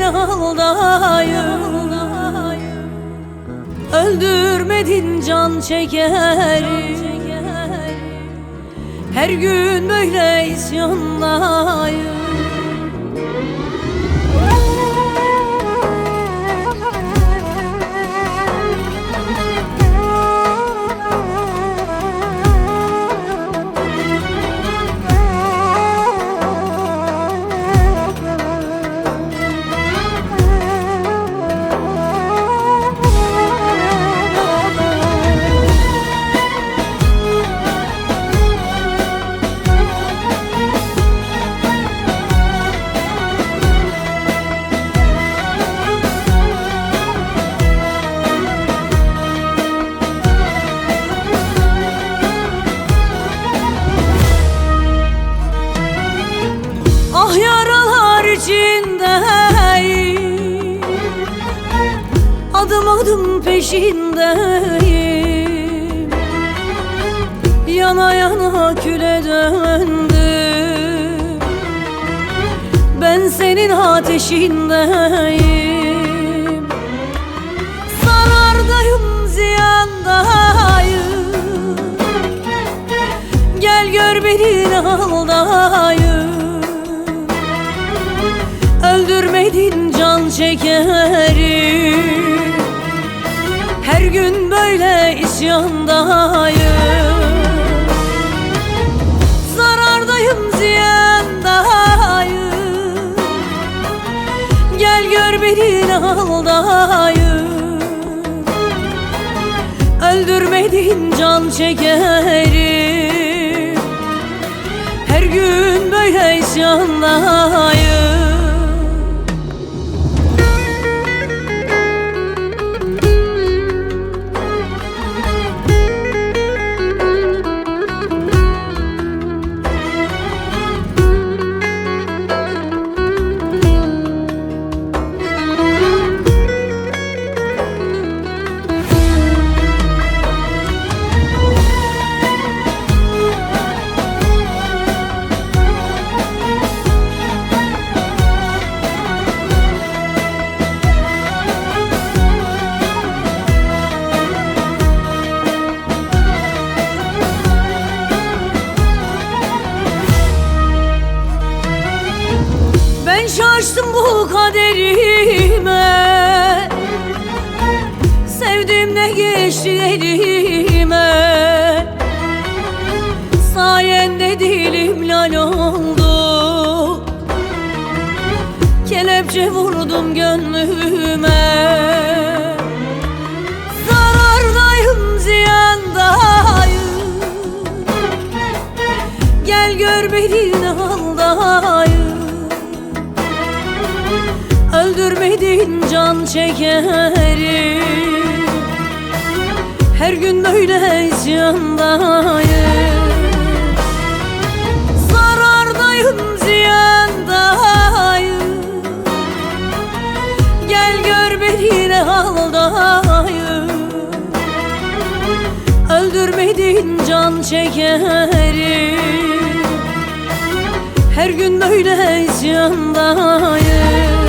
haldayım. Öldürmedin can çekerim. Her gün böyle isyandayım. Ah yaralar içindeyim, adım adım peşindeyim. Yana yana küle döndüm, ben senin ateşindeyim. Zarardayım, ziyandayım, gel gör beni haldayım. Öldürmedin can çekerim. Her gün böyle isyandayım. Zarardayım, ziyandayım, gel gör beni haldayım. Öldürmedin can çekerim. Her gün böyle isyandayım. Ben şaştım bu kaderime, sevdim de geçti elime. Sayende dilim lal oldu, kelepçe vurdum gönlüme. Zarardayım, ziyandayım, gel gör beni haldayım. Öldürmedin can çekerim. Her gün böyle isyandayım. Zarardayım, ziyandayım, gel gör beni haldayım. Öldürmedin can çekerim. Her gün böyle isyandayım.